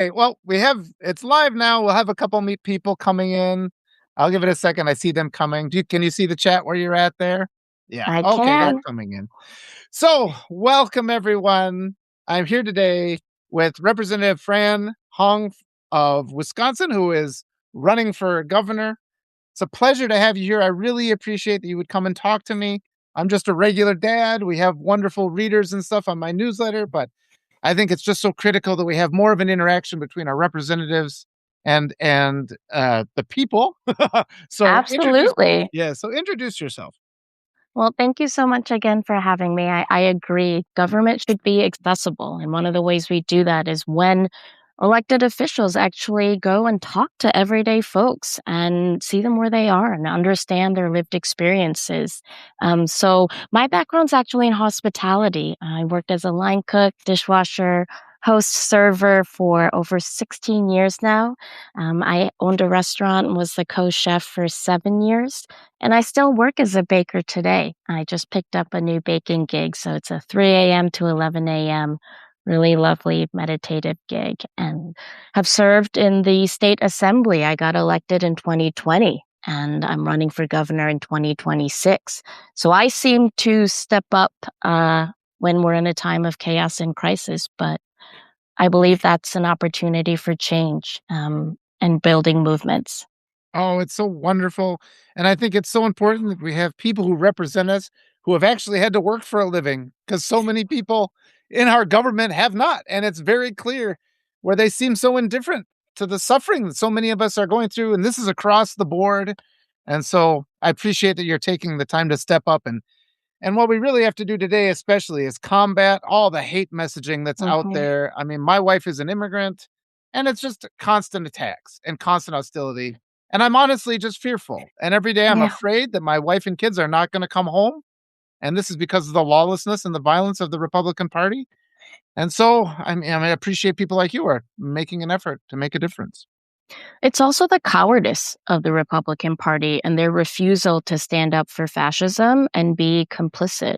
Okay, well, it's live now. We'll have a couple meet people coming in. I'll give it a second. I see them coming. Can you see the chat where you're at there? Yeah. I Okay, they're can. coming in. So, welcome everyone. I'm here today with Representative Fran Hong of Wisconsin, who is running for governor. It's a pleasure to have you here. I really appreciate that you would come and talk to me. I'm just a regular dad. We have wonderful readers and stuff on my newsletter, but I think it's just so critical that we have more of an interaction between our representatives and the people. So Absolutely. introduce yourself. Well, thank you so much again for having me. I agree. Government should be accessible. And one of the ways we do that is when elected officials actually go and talk to everyday folks and see them where they are and understand their lived experiences. So, my background's actually in hospitality. I worked as a line cook, dishwasher, host, server for over 16 years now. I owned a restaurant and was the co chef for 7 years. And I still work as a baker today. I just picked up a new baking gig. So it's a 3 a.m. to 11 a.m., really lovely meditative gig, and have served in the state assembly. I got elected in 2020 and I'm running for governor in 2026. So I seem to step up when we're in a time of chaos and crisis, but I believe that's an opportunity for change and building movements. Oh, it's so wonderful. And I think it's so important that we have people who represent us who have actually had to work for a living, because so many people in our government have not. And it's very clear where they seem so indifferent to the suffering that so many of us are going through. And this is across the board. And so I appreciate that you're taking the time to step up and what we really have to do today, especially, is combat all the hate messaging that's out Mhm. there. I mean, my wife is an immigrant, and it's just constant attacks and constant hostility. And I'm honestly just fearful. And every day I'm Yeah. afraid that my wife and kids are not going to come home. And this is because of the lawlessness and the violence of the Republican Party. And so I appreciate people like you are making an effort to make a difference. It's also the cowardice of the Republican Party and their refusal to stand up for fascism and be complicit.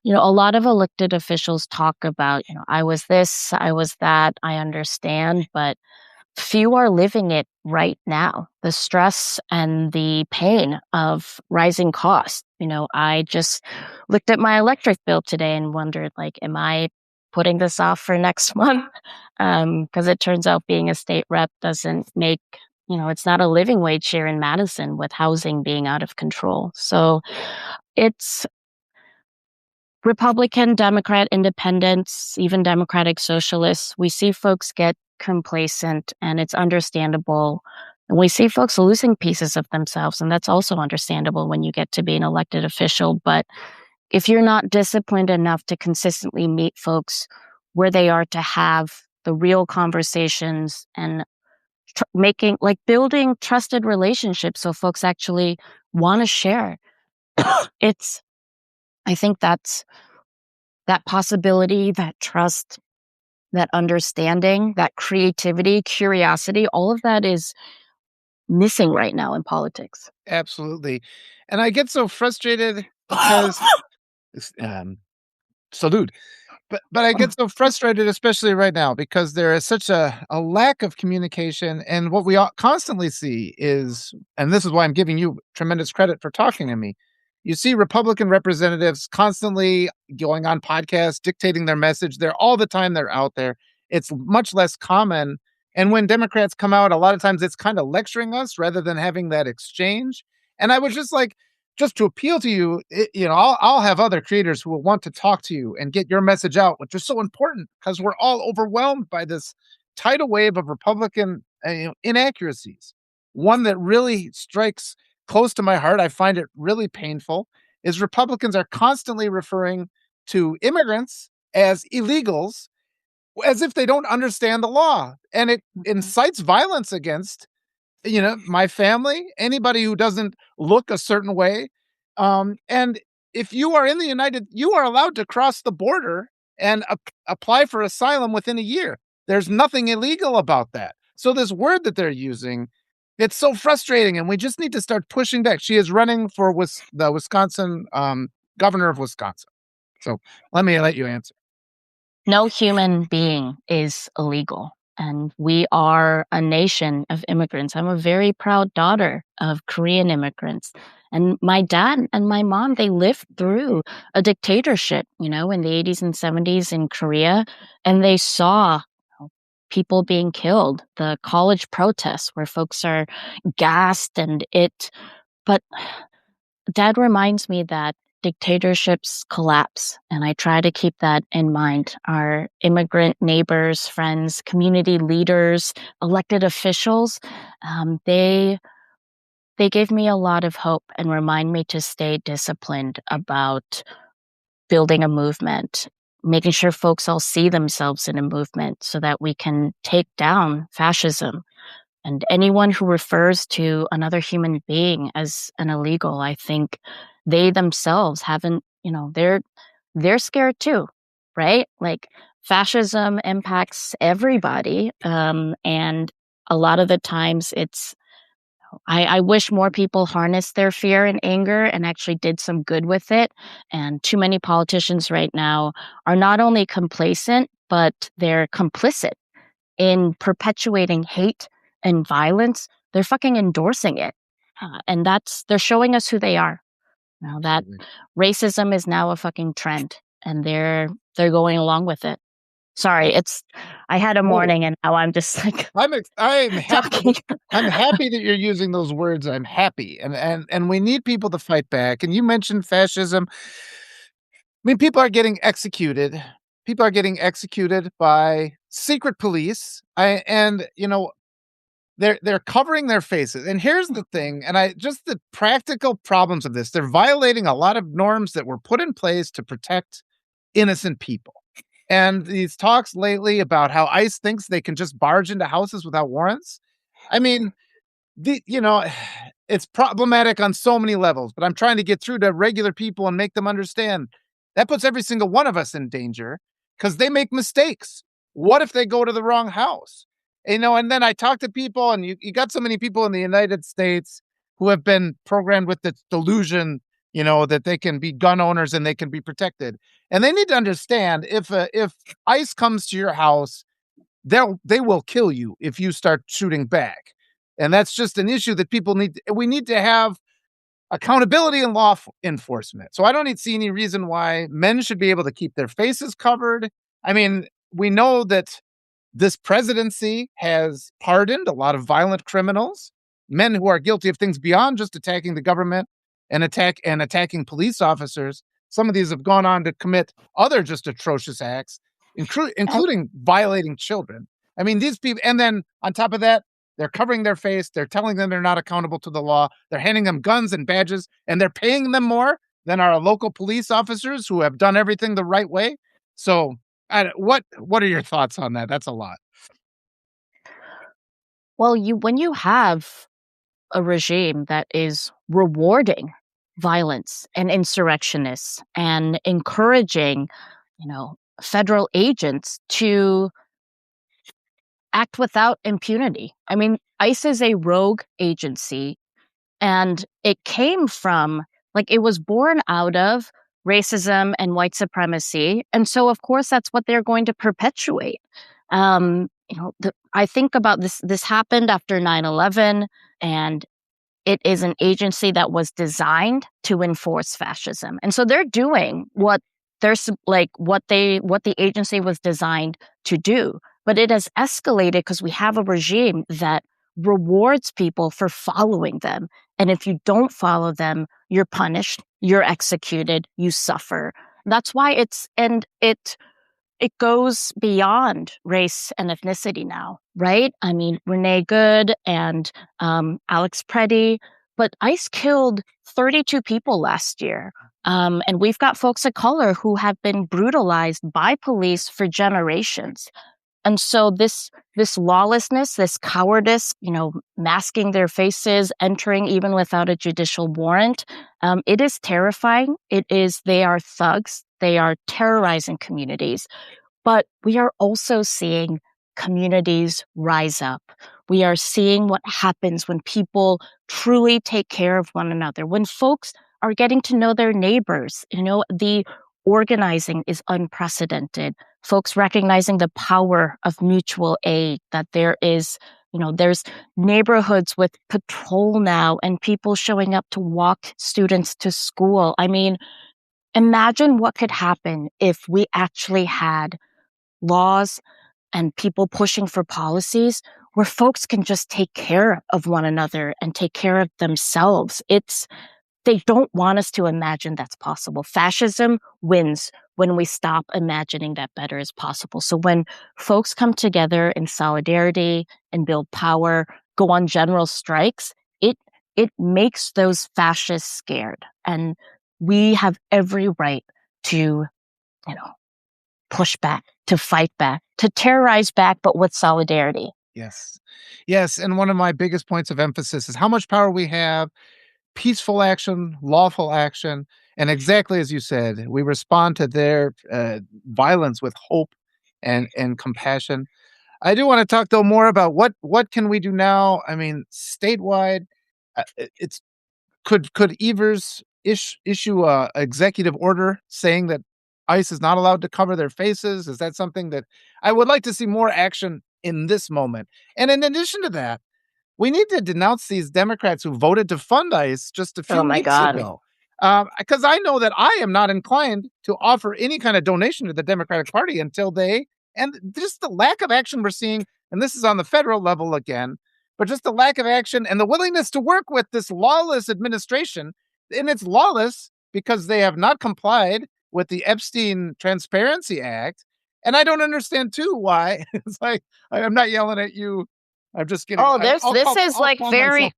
A lot of elected officials talk about, I was this, I was that, I understand, but few are living it right now. The stress and the pain of rising costs. I just looked at my electric bill today and wondered, like, am I putting this off for next month? Because it turns out being a state rep doesn't make, it's not a living wage here in Madison with housing being out of control. So it's Republican, Democrat, independents, even Democratic socialists. We see folks get complacent, and it's understandable. And we see folks losing pieces of themselves, and that's also understandable when you get to be an elected official. But if you're not disciplined enough to consistently meet folks where they are, to have the real conversations and building trusted relationships so folks actually want to share, it's, I think that's that possibility, that trust, that understanding, that creativity, curiosity, all of that is missing right now in politics. Absolutely. And I get so frustrated because, um, salute. But I get so frustrated, especially right now, because there is such a lack of communication. And what we constantly see is, and this is why I'm giving you tremendous credit for talking to me. You see Republican representatives constantly going on podcasts, dictating their message. They're all the time, they're out there. It's much less common. And when Democrats come out, a lot of times it's kind of lecturing us rather than having that exchange. And I was just like, just to appeal to you, I'll have other creators who will want to talk to you and get your message out, which is so important because we're all overwhelmed by this tidal wave of Republican inaccuracies. One that really strikes close to my heart, I find it really painful, is Republicans are constantly referring to immigrants as illegals as if they don't understand the law. And it Mhm. incites violence against my family, anybody who doesn't look a certain way. And if you are in the you are allowed to cross the border and apply for asylum within a year. There's nothing illegal about that. So this word that they're using, it's so frustrating, and we just need to start pushing back. She is running for the Wisconsin governor of Wisconsin. So let you answer. No human being is illegal. and we are a nation of immigrants. I'm a very proud daughter of Korean immigrants. And my dad and my mom, they lived through a dictatorship, in the 80s and 70s in Korea, and they saw people being killed, the college protests where folks are gassed but dad reminds me that dictatorships collapse, and I try to keep that in mind. Our immigrant neighbors, friends, community leaders, elected officials, they give me a lot of hope and remind me to stay disciplined about building a movement, making sure folks all see themselves in a movement so that we can take down fascism. And anyone who refers to another human being as an illegal, I think they themselves haven't, they're scared too, right? Like fascism impacts everybody. And a lot of the times I wish more people harnessed their fear and anger and actually did some good with it. And too many politicians right now are not only complacent, but they're complicit in perpetuating hate and violence. They're fucking endorsing it. And they're showing us who they are. Now that Absolutely. racism is now a fucking trend and they're going along with it. Sorry, I had a Oh, morning and now I'm just like I'm happy. talking. I'm happy that you're using those words. I'm happy, and we need people to fight back. And you mentioned fascism. I mean, people are getting executed. People are getting executed by secret police. They're covering their faces. And here's the thing, and I just the practical problems of this. They're violating a lot of norms that were put in place to protect innocent people. And these talks lately about how ICE thinks they can just barge into houses without warrants. I mean, the you know, it's problematic on so many levels, but I'm trying to get through to regular people and make them understand that puts every single one of us in danger because they make mistakes. What if they go to the wrong house? And then I talk to people, and you got so many people in the United States who have been programmed with this delusion, that they can be gun owners and they can be protected. And they need to understand if ICE comes to your house, they will kill you if you start shooting back. And that's just an issue that we need to have accountability and enforcement. So I don't see any reason why men should be able to keep their faces covered. I mean, we know that this presidency has pardoned a lot of violent criminals, men who are guilty of things beyond just attacking the government and attacking police officers. Some of these have gone on to commit other just atrocious acts, including violating children. I mean, these people, and then on top of that, they're covering their face. They're telling them they're not accountable to the law. They're handing them guns and badges, and they're paying them more than our local police officers who have done everything the right way. So, what are your thoughts on that? That's a lot. Well, when you have a regime that is rewarding violence and insurrectionists and encouraging, federal agents to act without impunity. I mean, ICE is a rogue agency, and it was born out of racism and white supremacy. And so, of course, that's what they're going to perpetuate. I think about this happened after 9/11, and it is an agency that was designed to enforce fascism. And so they're doing what the agency was designed to do. But it has escalated because we have a regime that rewards people for following them. And if you don't follow them, you're punished, you're executed, you suffer. That's why it goes beyond race and ethnicity now, right? I mean, Renee Good and Alex Preddy, but ICE killed 32 people last year. And we've got folks of color who have been brutalized by police for generations. And so this lawlessness, this cowardice, masking their faces, entering even without a judicial warrant, it is terrifying. They are thugs. They are terrorizing communities. But we are also seeing communities rise up. We are seeing what happens when people truly take care of one another, when folks are getting to know their neighbors, the organizing is unprecedented. Folks recognizing the power of mutual aid, that there's neighborhoods with patrol now and people showing up to walk students to school. I mean, imagine what could happen if we actually had laws and people pushing for policies where folks can just take care of one another and take care of themselves. They don't want us to imagine that's possible. Fascism wins when we stop imagining that better is possible. So when folks come together in solidarity and build power, go on general strikes, it makes those fascists scared. And we have every right to, push back, to fight back, to terrorize back, but with solidarity. Yes. Yes, and one of my biggest points of emphasis is how much power we have, peaceful action, lawful action, and exactly as you said, we respond to their, violence with hope and compassion. I do wanna talk, though, more about what can we do now? I mean, statewide, it's could Evers issue a executive order saying that ICE is not allowed to cover their faces? Is that something that I would like to see more action in this moment? And in addition to that, we need to denounce these Democrats who voted to fund ICE just a Oh few my weeks God. ago. Because I know that I am not inclined to offer any kind of donation to the Democratic Party until they and just the lack of action we're seeing, and this is on the federal level again, but just the lack of action and the willingness to work with this lawless administration. And it's lawless because they have not complied with the Epstein Transparency Act. And I don't understand too why. It's like I'm not yelling at you. I'm just kidding. Oh, this is I'll like calm myself. very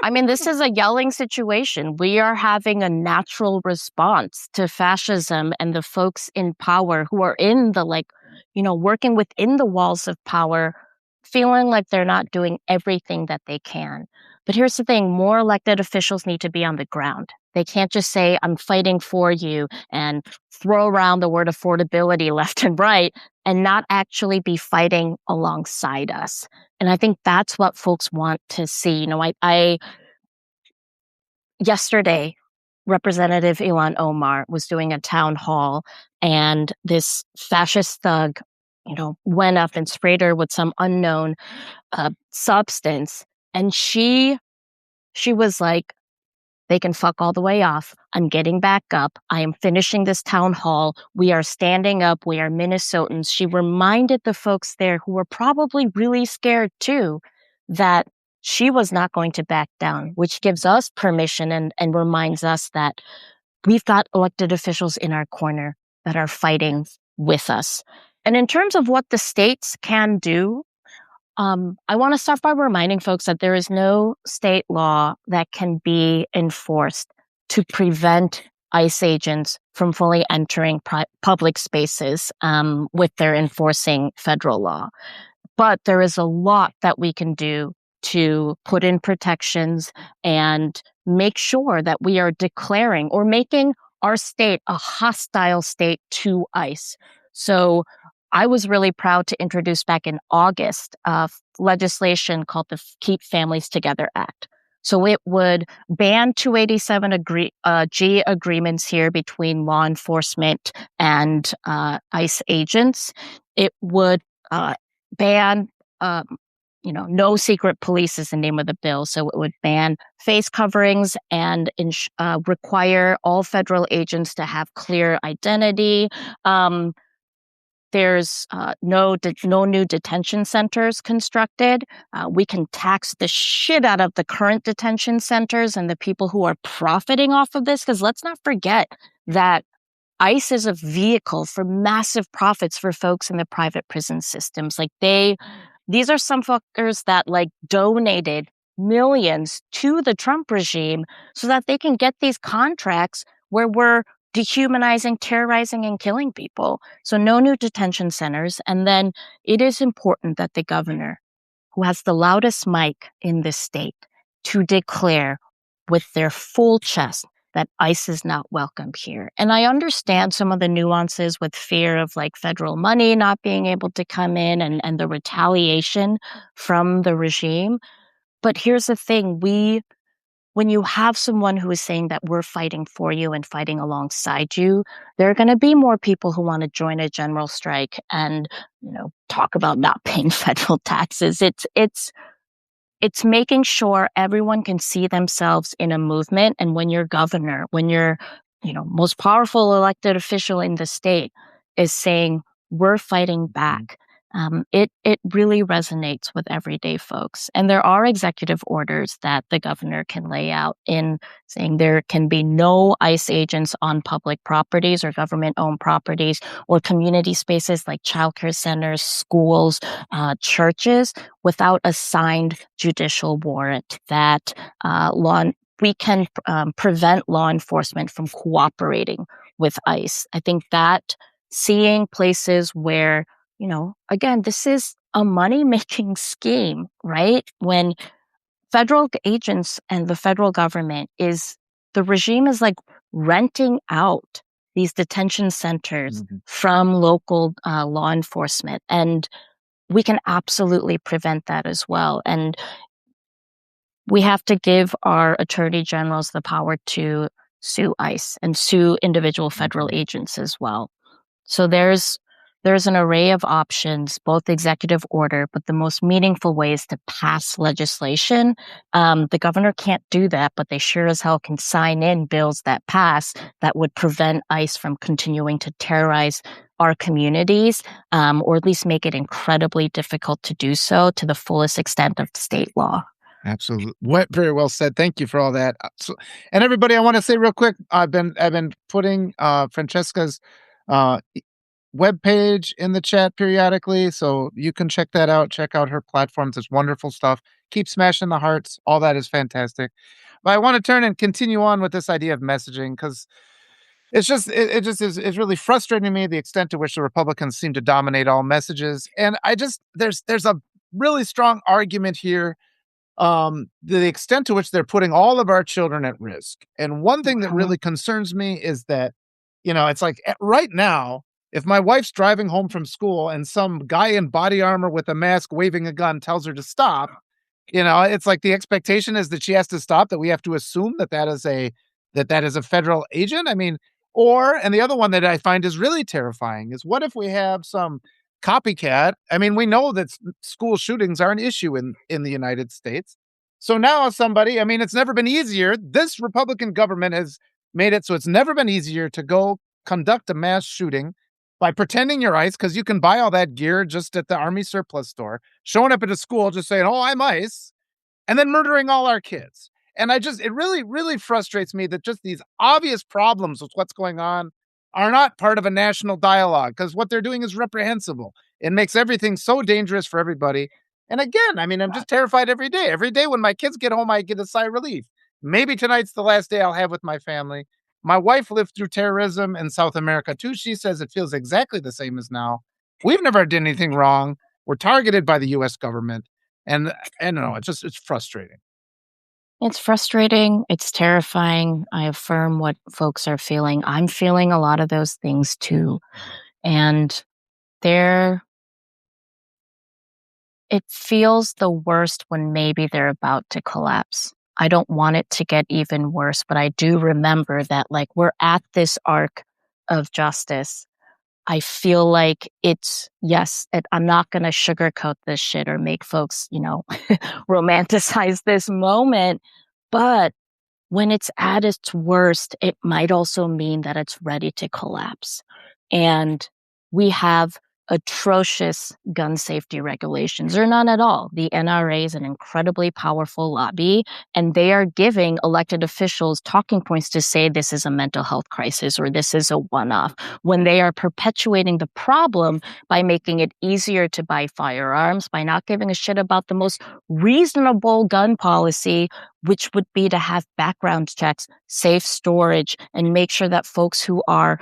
I mean, this is a yelling situation. We are having a natural response to fascism and the folks in power who are in the working within the walls of power, feeling like they're not doing everything that they can. But here's the thing, more elected officials need to be on the ground. They can't just say, I'm fighting for you and throw around the word affordability left and right and not actually be fighting alongside us. And I think that's what folks want to see. I yesterday, Representative Ilhan Omar was doing a town hall, and this fascist thug, went up and sprayed her with some unknown substance, and she was like, they can fuck all the way off. I'm getting back up. I am finishing this town hall. We are standing up. We are Minnesotans. She reminded the folks there who were probably really scared too that she was not going to back down, which gives us permission and reminds us that we've got elected officials in our corner that are fighting with us. And in terms of what the states can do, I want to start by reminding folks that there is no state law that can be enforced to prevent ICE agents from fully entering public spaces with their enforcing federal law. But there is a lot that we can do to put in protections and make sure that we are declaring or making our state a hostile state to ICE. So I was really proud to introduce back in August legislation called the Keep Families Together Act. So it would ban 287 G agreements here between law enforcement and ICE agents. It would ban, no secret police is the name of the bill. So it would ban face coverings and require all federal agents to have clear identity. There's no new detention centers constructed. We can tax the shit out of the current detention centers and the people who are profiting off of this. Because let's not forget that ICE is a vehicle for massive profits for folks in the private prison systems. These are some fuckers that donated millions to the Trump regime so that they can get these contracts where we're dehumanizing, terrorizing, and killing people. So no new detention centers. And then it is important that the governor, who has the loudest mic in this state, to declare with their full chest that ICE is not welcome here. And I understand some of the nuances with fear of federal money not being able to come in and the retaliation from the regime. But here's the thing, we when you have someone who is saying that we're fighting for you and fighting alongside you, there are going to be more people who want to join a general strike and, talk about not paying federal taxes. It's making sure everyone can see themselves in a movement. And when your governor, when your, most powerful elected official in the state is saying, we're fighting back, it really resonates with everyday folks. And there are executive orders that the governor can lay out in saying there can be no ICE agents on public properties or government-owned properties or community spaces like childcare centers, schools, churches, without a signed judicial warrant that we can prevent law enforcement from cooperating with ICE. I think that seeing places where, again, this is a money-making scheme, right? When federal agents and the federal government the regime is like renting out these detention centers from local law enforcement. And we can absolutely prevent that as well. And we have to give our attorney generals the power to sue ICE and sue individual federal agents as well. So there's an array of options, both executive order, but the most meaningful ways to pass legislation. The governor can't do that, but they sure as hell can sign in bills that pass that would prevent ICE from continuing to terrorize our communities, or at least make it incredibly difficult to do so to the fullest extent of state law. Absolutely. Very well said. Thank you for all that. And everybody, I want to say real quick, I've been putting Francesca's webpage in the chat periodically, so you can check that out. Check out her platforms. It's wonderful stuff. Keep smashing the hearts. All that is fantastic. But I want to turn and continue on with this idea of messaging, because it's really frustrating me the extent to which the Republicans seem to dominate all messages. And there's a really strong argument here, the extent to which they're putting all of our children at risk. And one thing that really concerns me is that, it's like right now, if my wife's driving home from school and some guy in body armor with a mask waving a gun tells her to stop, it's like the expectation is that she has to stop, that we have to assume that is a federal agent. I mean, and the other one that I find is really terrifying is, what if we have some copycat? I mean, we know that school shootings are an issue in the United States. So now it's never been easier. This Republican government has made it so it's never been easier to go conduct a mass shooting by pretending you're ICE, because you can buy all that gear just at the Army surplus store, showing up at a school just saying, "Oh, I'm ICE," and then murdering all our kids. And it really, really frustrates me that just these obvious problems with what's going on are not part of a national dialogue, because what they're doing is reprehensible. It makes everything so dangerous for everybody. And again, I'm just terrified every day. Every day when my kids get home, I get a sigh of relief. Maybe tonight's the last day I'll have with my family. My wife lived through terrorism in South America too. She says it feels exactly the same as now. We've never done anything wrong. We're targeted by the US government. And no, it's frustrating. It's frustrating. It's terrifying. I affirm what folks are feeling. I'm feeling a lot of those things too. And it feels the worst when maybe they're about to collapse. I don't want it to get even worse, but I do remember that, like, we're at this arc of justice. I feel like I'm not going to sugarcoat this shit or make folks, romanticize this moment. But when it's at its worst, it might also mean that it's ready to collapse. And we have atrocious gun safety regulations, or none at all. The NRA is an incredibly powerful lobby, and they are giving elected officials talking points to say this is a mental health crisis or this is a one-off, when they are perpetuating the problem by making it easier to buy firearms, by not giving a shit about the most reasonable gun policy, which would be to have background checks, safe storage, and make sure that folks who are,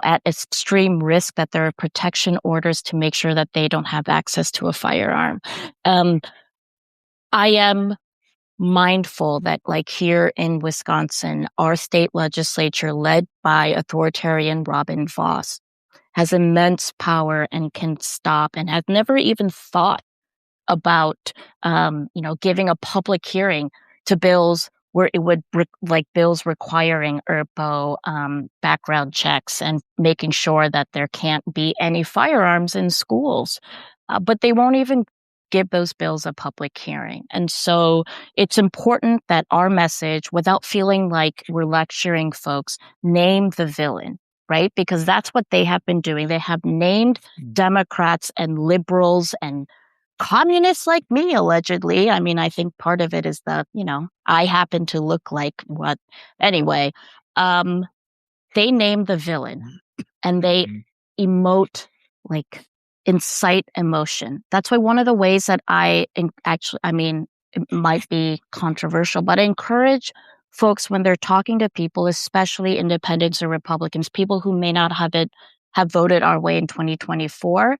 at extreme risk, that there are protection orders to make sure that they don't have access to a firearm. I am mindful that, like, here in Wisconsin, our state legislature, led by authoritarian Robin Vos, has immense power and can stop, and has never even thought about, giving a public hearing to bills where it would like bills requiring ERPO background checks and making sure that there can't be any firearms in schools. But they won't even give those bills a public hearing. And so it's important that our message, without feeling like we're lecturing folks, name the villain, right? Because that's what they have been doing. They have named Democrats and liberals and communists like me, allegedly. I mean, I think part of it is that, I happen to look like what, anyway, they name the villain and they emote, like, incite emotion. That's why one of the ways that it might be controversial, but I encourage folks when they're talking to people, especially independents or Republicans, people who may not have voted our way in 2024,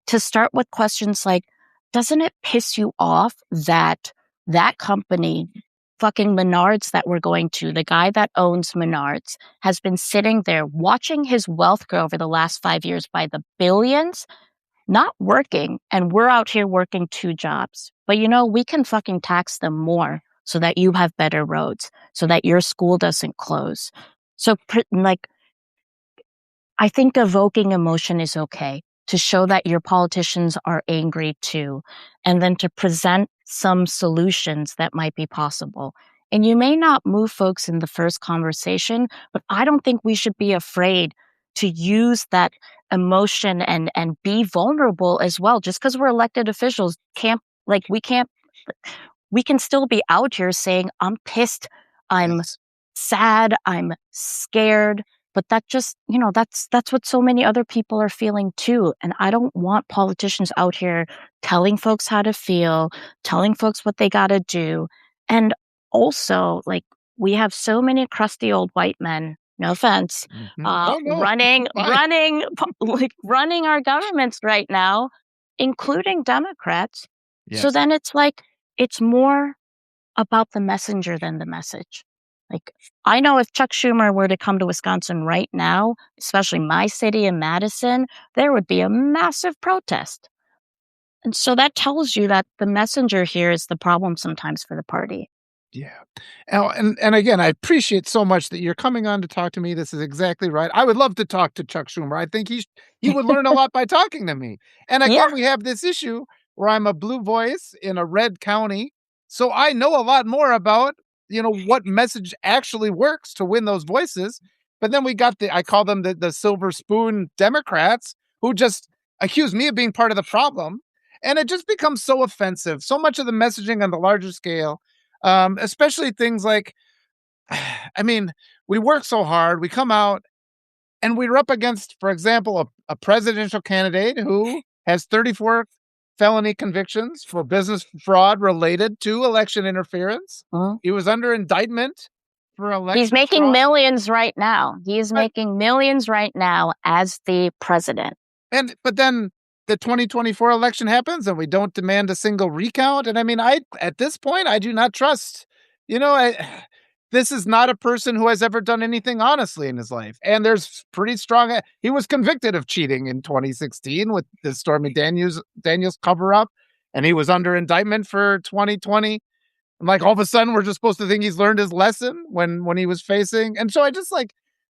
to start with questions like, doesn't it piss you off that company, fucking Menards that we're going to, the guy that owns Menards, has been sitting there watching his wealth grow over the last 5 years by the billions, not working, and we're out here working 2 jobs. But we can fucking tax them more so that you have better roads, so that your school doesn't close. So, I think evoking emotion is okay, to show that your politicians are angry too, and then to present some solutions that might be possible. And you may not move folks in the first conversation, but I don't think we should be afraid to use that emotion and be vulnerable as well. Just because we're elected officials we can still be out here saying, I'm pissed, I'm Yes. sad, I'm scared. But that just, that's what so many other people are feeling too. And I don't want politicians out here telling folks how to feel, telling folks what they got to do. And also, we have so many crusty old white men, no offense, Oh, no. running, Fine. running our governments right now, including Democrats. So Yes. then it's more about the messenger than the message. I know if Chuck Schumer were to come to Wisconsin right now, especially my city in Madison, there would be a massive protest. And so that tells you that the messenger here is the problem sometimes for the party. Yeah. And again, I appreciate so much that you're coming on to talk to me. This is exactly right. I would love to talk to Chuck Schumer. I think he would learn a lot by talking to me. And Yeah. again, we have this issue where I'm a blue voice in a red county. So I know a lot more about, what message actually works to win those voices. But then we got I call them the silver spoon Democrats who just accuse me of being part of the problem. And it just becomes so offensive. So much of the messaging on the larger scale, especially things like, I mean, we work so hard, we come out and we're up against, for example, a presidential candidate who has 34 felony convictions for business fraud related to election interference. He was under indictment for election He's making fraud. millions right now. He is Right. making millions right now as the president. But then the 2024 election happens and we don't demand a single recount. And I mean, at this point, I do not trust, this is not a person who has ever done anything honestly in his life. And there's pretty strong, he was convicted of cheating in 2016 with the Stormy Daniels cover up. And he was under indictment for 2020. And all of a sudden we're just supposed to think he's learned his lesson when he was facing. And so I just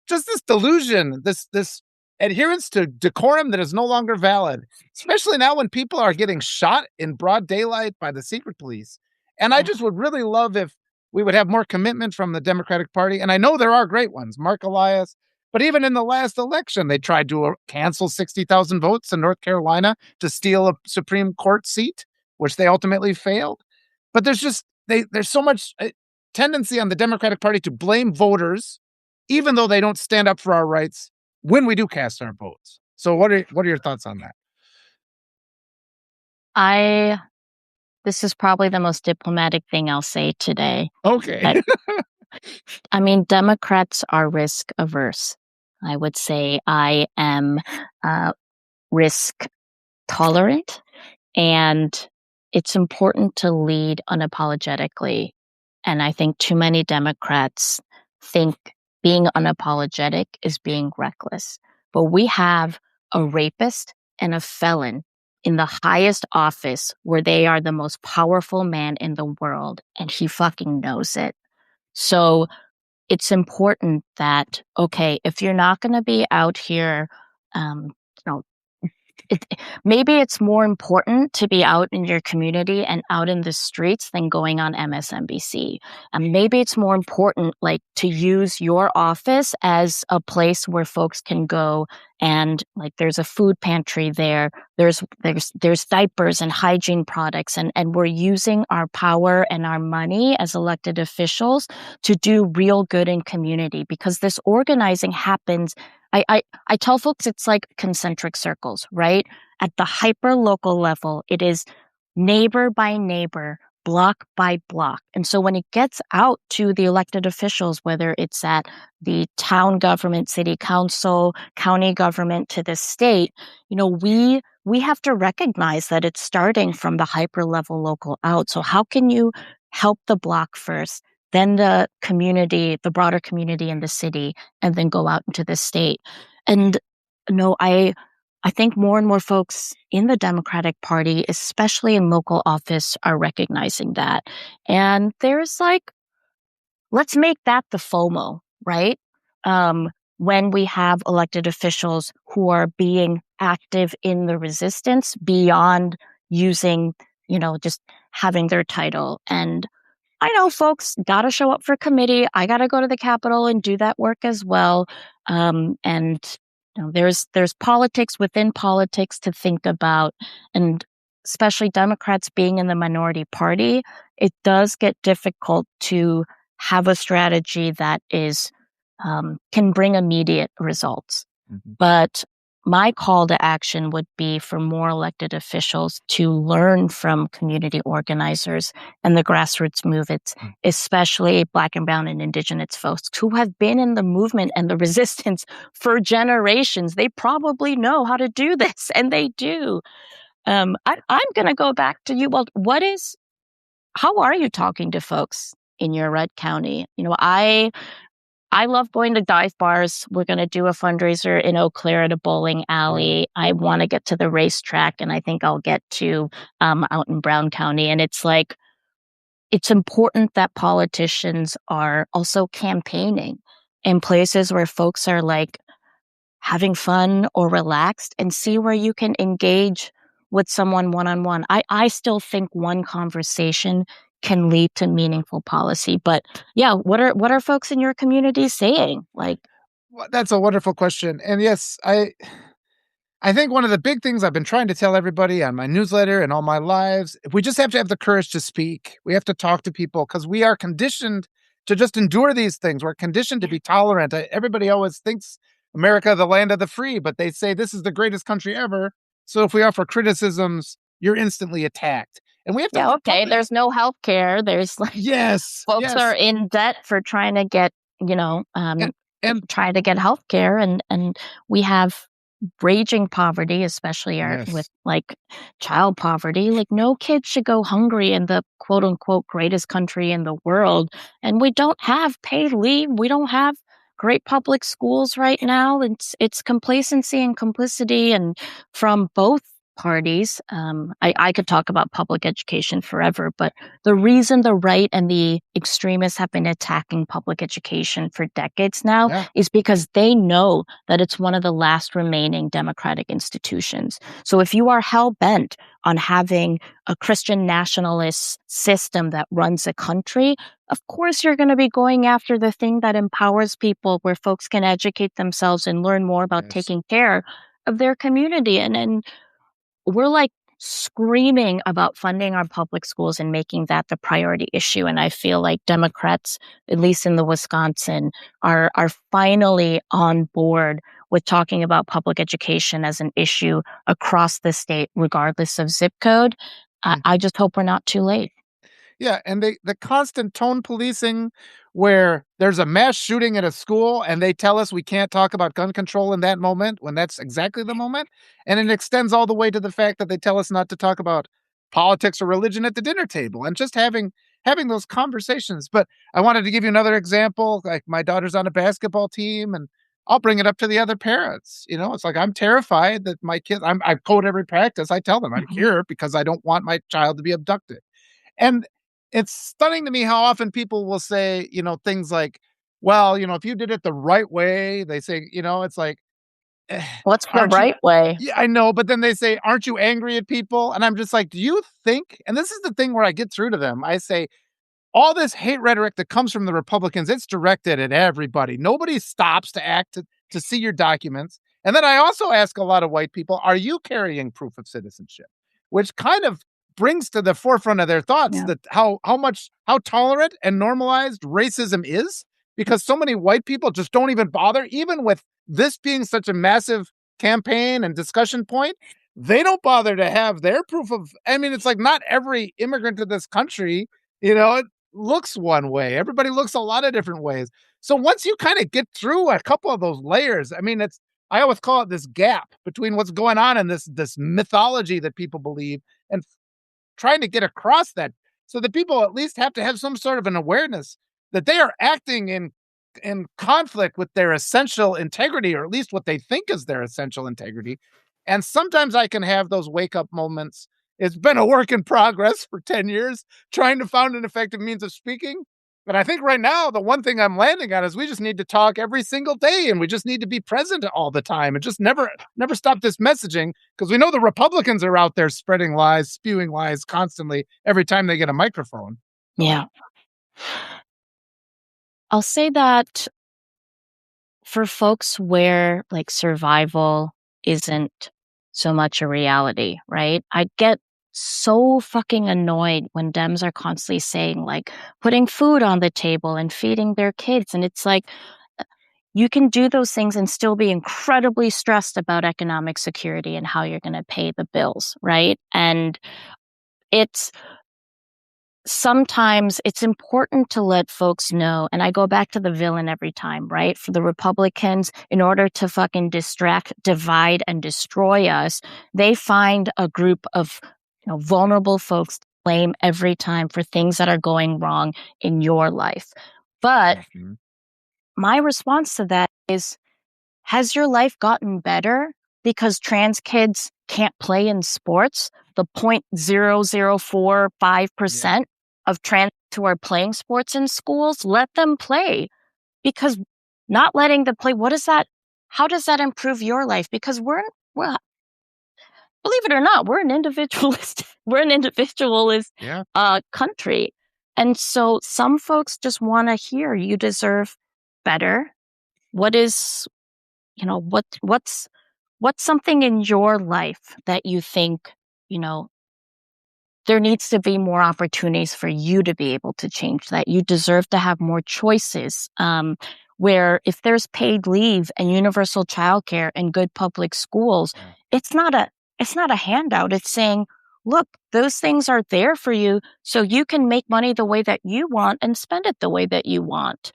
this delusion, this adherence to decorum that is no longer valid, especially now when people are getting shot in broad daylight by the secret police. And I just would really love if we would have more commitment from the Democratic Party. And I know there are great ones, Mark Elias, but even in the last election, they tried to cancel 60,000 votes in North Carolina to steal a Supreme Court seat, which they ultimately failed. But there's so much tendency on the Democratic Party to blame voters, even though they don't stand up for our rights when we do cast our votes. So what are your thoughts on that? This is probably the most diplomatic thing I'll say today. Okay. Democrats are risk averse. I would say I am risk tolerant, and it's important to lead unapologetically. And I think too many Democrats think being unapologetic is being reckless. But we have a rapist and a felon in the highest office where they are the most powerful man in the world, and he fucking knows it. So it's important that, okay, if you're not going to be out here, you know, it, maybe it's more important to be out in your community and out in the streets than going on MSNBC. And maybe it's more important, like, to use your office as a place where folks can go and, like, there's a food pantry there. There's diapers and hygiene products, and we're using our power and our money as elected officials to do real good in community, because this organizing happens. I tell folks it's like concentric circles, right? At the hyper local level, it is neighbor by neighbor, block by block. And so when it gets out to the elected officials, whether it's at the town government, city council, county government, to the state, we have to recognize that it's starting from the hyper level local out. So how can you help the block first, then the community, the broader community in the city, and then go out into the state? And no, I think more and more folks in the Democratic Party, especially in local office, are recognizing that. And there's like, let's make that the FOMO, right? Um, when we have elected officials who are being active in the resistance beyond using, just having their title. And I know folks got to show up for committee. I got to go to the Capitol and do that work as well. And there's politics within politics to think about, and especially Democrats being in the minority party, it does get difficult to have a strategy that is can bring immediate results. Mhm. But my call to action would be for more elected officials to learn from community organizers and the grassroots movements, Mm. especially Black and Brown and Indigenous folks who have been in the movement and the resistance for generations. They probably know how to do this, and they do. I'm going to go back to you. Well, how are you talking to folks in your Red County? I love going to dive bars. We're going to do a fundraiser in Eau Claire at a bowling alley. I want to get to the racetrack, and I think I'll get to out in Brown County. And it's like, it's important that politicians are also campaigning in places where folks are like having fun or relaxed, and see where you can engage with someone one-on-one. I still think one conversation can lead to meaningful policy. But yeah, what are folks in your community saying? Like, Well, that's a wonderful question, and yes, I think one of the big things I've been trying to tell everybody on my newsletter and all my lives, we just have to have the courage to speak. We have to talk to people because we are conditioned to just endure these things. We're conditioned to be tolerant. Everybody always thinks America, the land of the free, but they say this is the greatest country ever. So if we offer criticisms, you're instantly attacked. And we have to yeah, overcome okay, that. there's no health care. There's like Yes, folks are yes. in debt for trying to get, And and trying to get health care, and we have raging poverty, especially with yes. like child poverty. Like, no kid should go hungry in the quote unquote greatest country in the world. And we don't have paid leave. We don't have great public schools right now. It's complacency and complicity, and from both parties. I could talk about public education forever, but the reason the right and the extremists have been attacking public education for decades now Yeah. is because they know that it's one of the last remaining democratic institutions. So if you are hell bent on having a Christian nationalist system that runs a country, of course you're going to be going after the thing that empowers people, where folks can educate themselves and learn more about Yes. taking care of their community. And we're like screaming about funding our public schools and making that the priority issue. And I feel like Democrats, at least in the Wisconsin, are finally on board with talking about public education as an issue across the state, regardless of zip code. I just hope we're not too late. Yeah, and the constant tone policing where there's a mass shooting at a school and they tell us we can't talk about gun control in that moment when that's exactly the moment, and it extends all the way to the fact that they tell us not to talk about politics or religion at the dinner table, and just having those conversations. But I wanted to give you another example, like my daughter's on a basketball team, and I'll bring it up to the other parents. It's like I'm terrified that my kids. I code every practice. I tell them I'm Mhm. here because I don't want my child to be abducted. And it's stunning to me how often people will say, things like, well, if you did it the right way, they say, it's like, eh, What's the aren't you? right way? Yeah, I know, but then they say, aren't you angry at people? And I'm just like, do you think? And this is the thing where I get through to them. I say, all this hate rhetoric that comes from the Republicans, it's directed at everybody. Nobody stops to act to see your documents. And then I also ask a lot of white people, are you carrying proof of citizenship? Which kind of brings to the forefront of their thoughts Yeah. that how tolerant and normalized racism is, because so many white people just don't even bother, even with this being such a massive campaign and discussion point. They don't bother to have their proof of, I mean, it's like not every immigrant to this country, you know, looks one way. Everybody looks a lot of different ways. So once you kind of get through a couple of those layers, I mean, I always call it this gap between what's going on in this mythology that people believe and trying to get across that, so that people at least have to have some sort of an awareness that they are acting in conflict with their essential integrity, or at least what they think is their essential integrity. And sometimes I can have those wake up moments. It's been a work in progress for 10 years trying to find an effective means of speaking. But I think right now, the one thing I'm landing on is we just need to talk every single day, and we just need to be present all the time and just never stop this messaging, because we know the Republicans are out there spreading lies, spewing lies constantly every time they get a microphone. Yeah. I'll say that for folks where like survival isn't so much a reality, right? I get so fucking annoyed when Dems are constantly saying like putting food on the table and feeding their kids. And it's like, you can do those things and still be incredibly stressed about economic security and how you're going to pay the bills, right? And it's sometimes it's important to let folks know, and I go back to the villain every time, right? For the Republicans, in order to fucking distract, divide, and destroy us, they find a group of vulnerable folks to blame every time for things that are going wrong in your life. But Mhm. my response to that is, has your life gotten better because trans kids can't play in sports? The point zero zero four five Yeah. percent of trans who are playing sports in schools, let them play. Because not letting them play, how does that improve your life? Because we're believe it or not, we're an individualist Yeah. country. And so some folks just want to hear you deserve better. What is, what's something in your life that you think, you know, there needs to be more opportunities for you to be able to change that. You deserve to have more choices. Where if there's paid leave and universal childcare and good public schools, Yeah. it's not a handout. It's saying, look, those things are there for you so you can make money the way that you want and spend it the way that you want.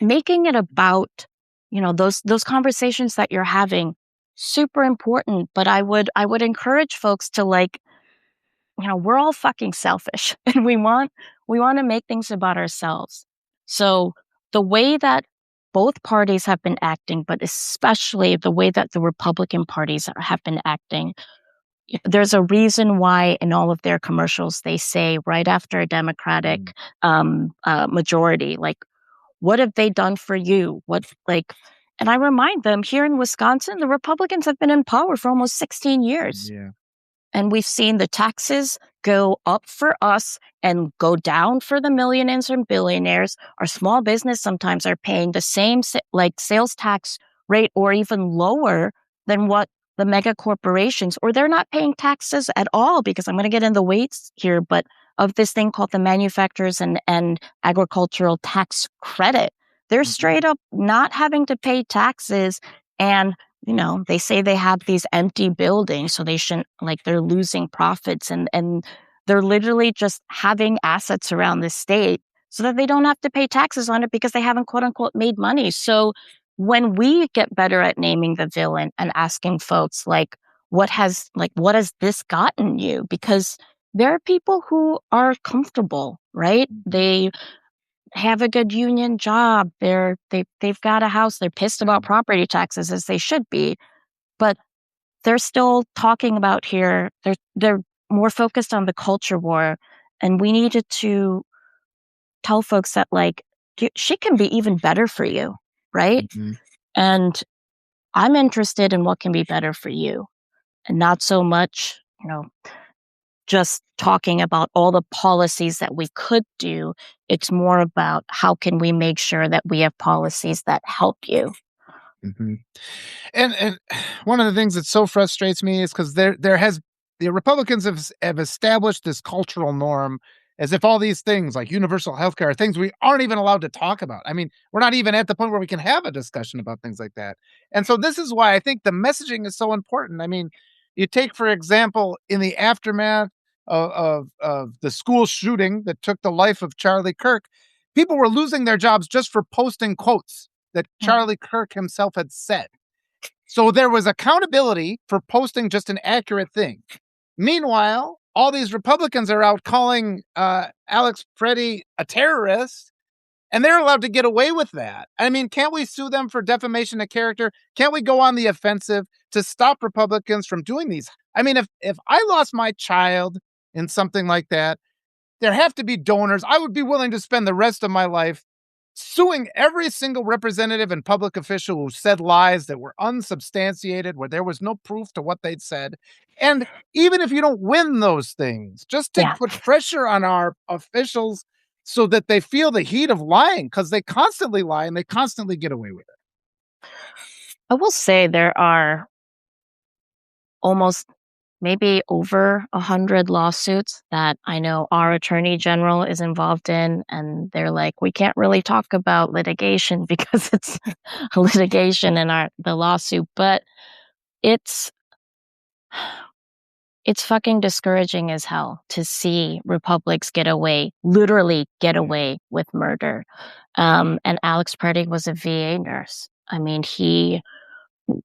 Making it about, those conversations that you're having, super important. But I would encourage folks to like, we're all fucking selfish and we want to make things about ourselves. So the way that both parties have been acting, but especially the way that the Republican parties have been acting, there's a reason why in all of their commercials they say right after a Democratic majority, like, what have they done for you? And I remind them here in Wisconsin, the Republicans have been in power for almost 16 years. Yeah. And we've seen the taxes go up for us and go down for the millionaires and billionaires. Our small business sometimes are paying the same sales tax rate or even lower than what the mega corporations, or they're not paying taxes at all, because I'm going to get in the weights here, but of this thing called the manufacturers and agricultural tax credit. They're straight up not having to pay taxes. And they say they have these empty buildings, so they shouldn't, like, they're losing profits and they're literally just having assets around the state so that they don't have to pay taxes on it because they haven't, quote unquote, made money. So when we get better at naming the villain and asking folks, like, what has this gotten you? Because there are people who are comfortable, right? They have a good union job. They've got a house. They're pissed about property taxes, as they should be, but they're still talking about here. They're more focused on the culture war And we needed to tell folks that, like, she can be even better for you, right? Mhm. And I'm interested in what can be better for you, and not so much, just talking about all the policies that we could do. It's more about how can we make sure that we have policies that help you. Mhm. And one of the things that so frustrates me is because the Republicans have established this cultural norm as if all these things like universal healthcare are things we aren't even allowed to talk about. I mean, we're not even at the point where we can have a discussion about things like that. And so this is why I think the messaging is so important. I mean, you take, for example, in the aftermath of the school shooting that took the life of Charlie Kirk, people were losing their jobs just for posting quotes that Mhm. Charlie Kirk himself had said. So there was accountability for posting just an accurate thing. Meanwhile, all these Republicans are out calling Alex Preddy a terrorist, and they're allowed to get away with that. I mean, can't we sue them for defamation of character? Can't we go on the offensive to stop Republicans from doing these? I mean, if I lost my child in something like that, there have to be donors. I would be willing to spend the rest of my life suing every single representative and public official who said lies that were unsubstantiated, where there was no proof to what they'd said. And even if you don't win those things, just to Yeah. put pressure on our officials so that they feel the heat of lying because they constantly lie and they constantly get away with it. I will say there are almost maybe over 100 lawsuits that I know our attorney general is involved in. And they're like, we can't really talk about litigation because it's a litigation in the lawsuit. But it's it's fucking discouraging as hell to see republics get away, literally get Yeah. away with murder. And Alex Purdy was a VA nurse. I mean, he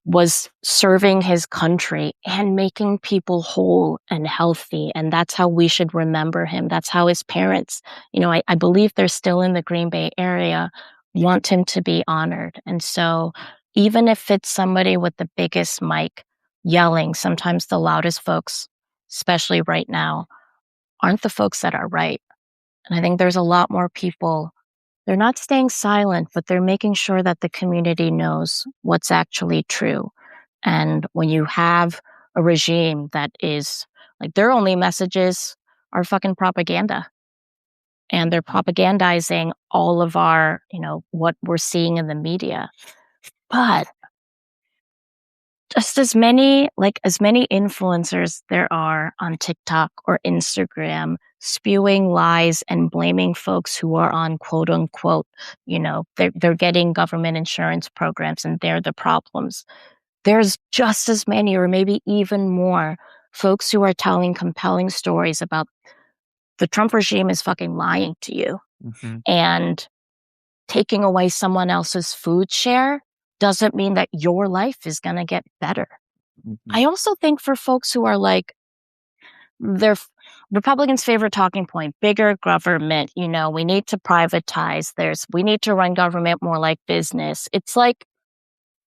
was serving his country and making people whole and healthy. And that's how we should remember him. That's how his parents, I believe they're still in the Green Bay area, want him to be honored. And so even if it's somebody with the biggest mic yelling, sometimes the loudest folks, especially right now, aren't the folks that are right. And I think there's a lot more people, they're not staying silent, but they're making sure that the community knows what's actually true. And when you have a regime that is like their only messages are fucking propaganda, and they're propagandizing all of our, what we're seeing in the media. But just as many influencers there are on TikTok or Instagram spewing lies and blaming folks who are on quote unquote, they're getting government insurance programs and they're the problems. There's just as many or maybe even more folks who are telling compelling stories about the Trump regime is fucking lying to you, Mhm, and taking away someone else's food share doesn't mean that your life is going to get better. mhm. I also think for folks who are like, their Republicans' favorite talking point, bigger government, we need to privatize. We need to run government more like business. It's like,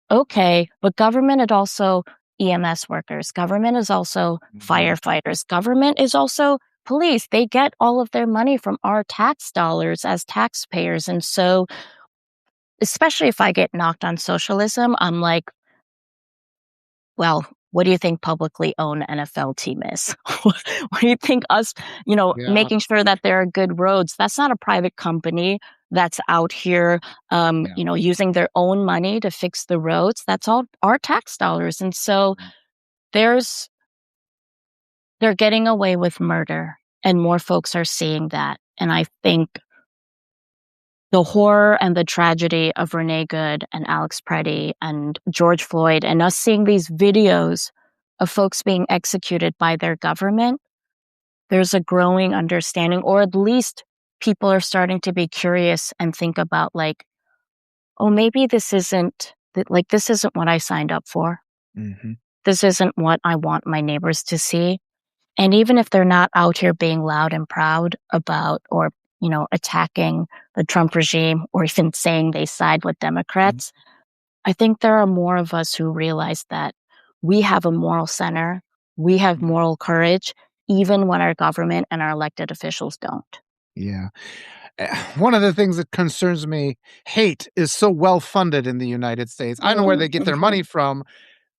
okay, but government is also EMS workers. Government is also Mhm. firefighters. Government is also police. They get all of their money from our tax dollars as taxpayers. And so, especially if I get knocked on socialism, I'm like, well, what do you think publicly owned NFL team is? What do you think us, Yeah, making sure that there are good roads? That's not a private company that's out here, yeah. using their own money to fix the roads. That's all our tax dollars. And so Mhm, there's, they're getting away with murder, and more folks are seeing that. And I think the horror and the tragedy of Renee Good and Alex Preddy and George Floyd, and us seeing these videos of folks being executed by their government, there's a growing understanding, or at least people are starting to be curious and think about, like, oh, maybe this isn't what I signed up for. mhm. This isn't what I want my neighbors to see. And even if they're not out here being loud and proud about, or, attacking the Trump regime, or even saying they side with Mhm. Democrats, I think there are more of us who realize that we have a moral center, we have moral courage, even when our government and our elected officials don't. Yeah. One of the things that concerns me, hate is so well funded in the United States. I know where they get their Mhm. money from.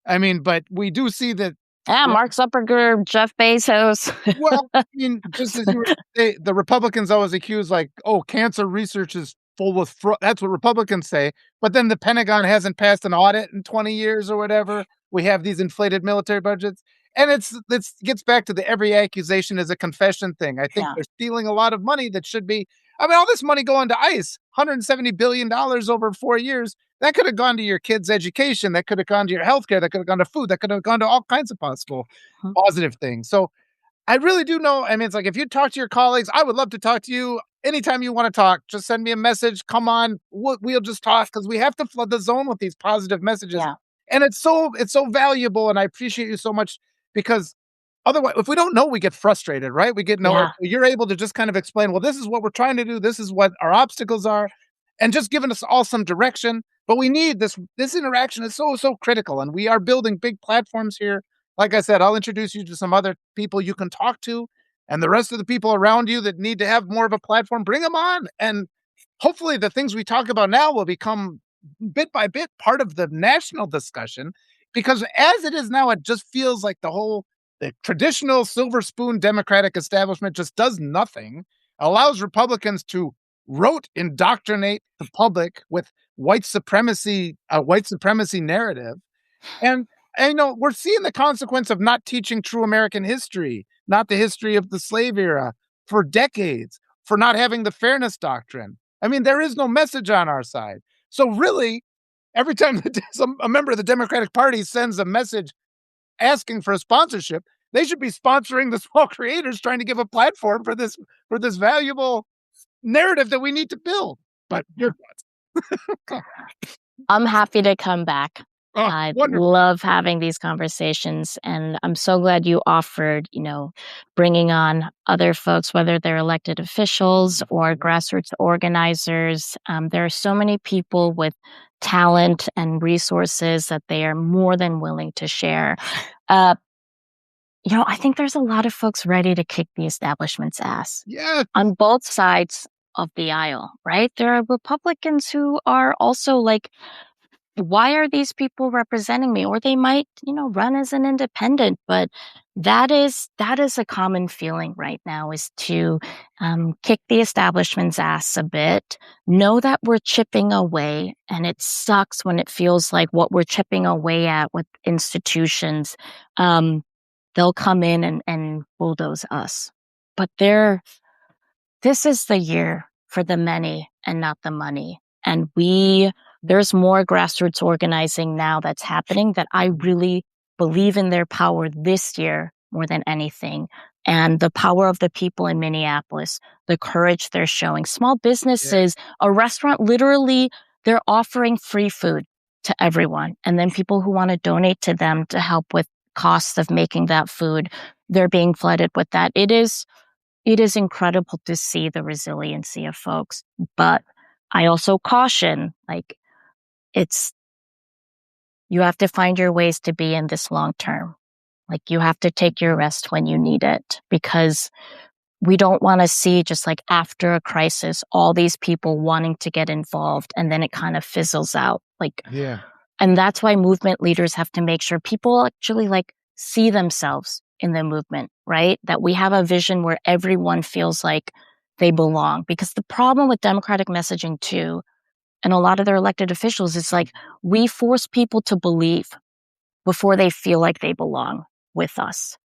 I mean, but we do see that. Yeah, Mark Zuckerberg, Jeff Bezos. Well, I mean, just as you were say, the Republicans always accuse, like, "Oh, cancer research is full with fraud." That's what Republicans say, but then the Pentagon hasn't passed an audit in 20 years or whatever. We have these inflated military budgets, and it's gets back to the every accusation is a confession thing. I think Yeah. they're stealing a lot of money that should be. I mean, all this money going to ICE, $170 billion over 4 years, that could have gone to your kids' education, that could have gone to your healthcare, that could have gone to food, that could have gone to all kinds of possible Mhm. positive things. So I really do know. I mean, it's like if you talk to your colleagues, I would love to talk to you anytime you want to talk. Just send me a message. Come on, we'll just talk because we have to flood the zone with these positive messages, Yeah. and it's so valuable. And I appreciate you so much because otherwise, if we don't know, we get frustrated, right? We get nowhere. Yeah. You're able to just kind of explain. Well, this is what we're trying to do. This is what our obstacles are, and just giving us all some direction. But we need this. This interaction is so critical, and we are building big platforms here. Like I said, I'll introduce you to some other people you can talk to, and the rest of the people around you that need to have more of a platform, bring them on. And hopefully, the things we talk about now will become bit by bit part of the national discussion. Because as it is now, it just feels like the traditional silver spoon Democratic establishment just does nothing, allows Republicans to rote indoctrinate the public with white supremacy narrative and we're seeing the consequence of not teaching true American history, not the history of the slave era for decades, for not having the fairness doctrine. I mean, there is no message on our side. So really, every time a member of the Democratic Party sends a message asking for a sponsorship, they should be sponsoring the small creators trying to give a platform for this valuable narrative that we need to build. But your thoughts? I'm happy to come back. Oh, I wonderful. love having these conversations, and I'm so glad you offered, bringing on other folks, whether they're elected officials or grassroots organizers. There are so many people with talent and resources that they are more than willing to share. Uh, I think there's a lot of folks ready to kick the establishment's ass Yeah. on both sides of the aisle, right? There are Republicans who are also like, why are these people representing me? Or they might, run as an independent, but that is a common feeling right now is to kick the establishment's ass a bit, know that we're chipping away, and it sucks when it feels like what we're chipping away at with institutions, they'll come in and bulldoze us. But this is the year for the many and not the money. And there's more grassroots organizing now that's happening that I really believe in their power this year more than anything. And the power of the people in Minneapolis, the courage they're showing. Small Yeah. businesses, a restaurant, literally, they're offering free food to everyone. And then people who want to donate to them to help with costs of making that food, they're being flooded with that. It is incredible to see the resiliency of folks, but I also caution, like, it's you have to find your ways to be in this long term. Like, you have to take your rest when you need it because we don't want to see just like after a crisis, all these people wanting to get involved and then it kind of fizzles out. Like, Yeah. and that's why movement leaders have to make sure people actually like see themselves in the movement, right? That we have a vision where everyone feels like they belong. Because the problem with democratic messaging too, and a lot of their elected officials, is like we force people to believe before they feel like they belong with us,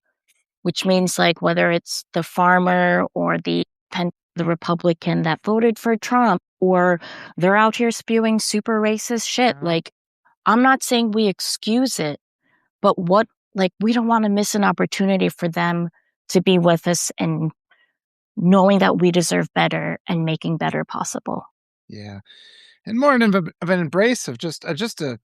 which means like whether it's the farmer or the Republican that voted for Trump, or they're out here spewing super racist shit. Like, I'm not saying we excuse it, but we don't want to miss an opportunity for them to be with us and knowing that we deserve better and making better possible. Yeah. And more of an embrace of just a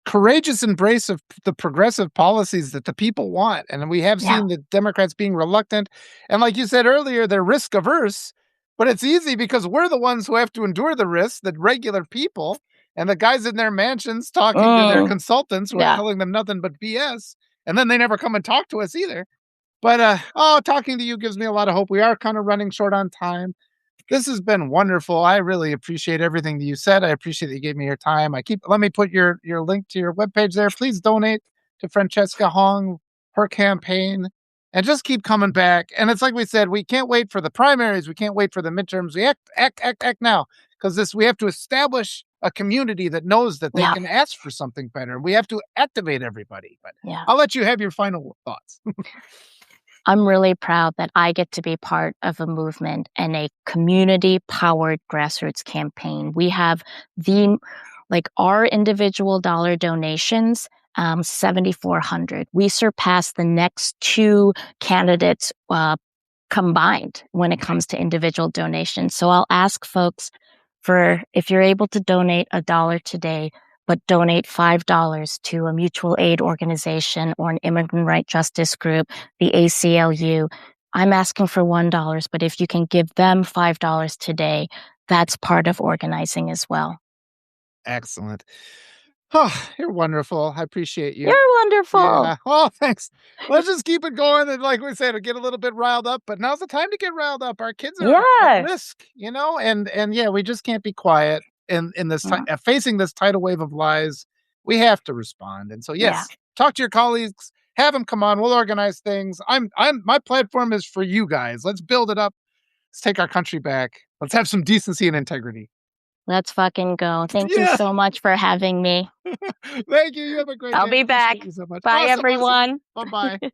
courageous embrace of the progressive policies that the people want. And we have Yeah. seen the Democrats being reluctant. And like you said earlier, they're risk averse, but it's easy because we're the ones who have to endure the risks, the regular people, and the guys in their mansions talking to their Mm, consultants who are yeah. telling them nothing but BS. And then they never come and talk to us either. But, talking to you gives me a lot of hope. We are kinda running short on time. This has been wonderful. I really appreciate everything that you said. I appreciate that you gave me your time. Let me put your link to your webpage there. Please donate to Francesca Hong, her campaign, and just keep coming back. And it's like we said, we can't wait for the primaries. We can't wait for the midterms. We act now, because this we have to establish a community that knows that they Yeah. can ask for something better. We have to activate everybody. But Yeah. I'll let you have your final thoughts. I'm really proud that I get to be part of a movement and a community powered grassroots campaign. We have our individual dollar donations, 7,400. We surpassed the next two candidates combined when it comes to individual donations. So I'll ask folks for if you're able to donate $1 today, but donate $5 to a mutual aid organization or an immigrant right justice group, the ACLU. I'm asking for $1, but if you can give them $5 today, that's part of organizing as well. Excellent. Oh, you're wonderful. I appreciate you. You're wonderful. Yeah. Oh, thanks. Let's just keep it going. And like we said, get a little bit riled up, but now's the time to get riled up. Our kids are at Yeah. risk, and yeah, we just can't be quiet in this Yeah. facing this tidal wave of lies. We have to respond. And so, Yeah. yes, talk to your colleagues, have them come on. We'll organize things. My platform is for you guys. Let's build it up. Let's take our country back. Let's have some decency and integrity. Let's fucking go. Thank you Yeah. so much for having me. Thank you. You have a great I'll day. be Appreciate back. you so much. Bye, Awesome. everyone. Bye bye.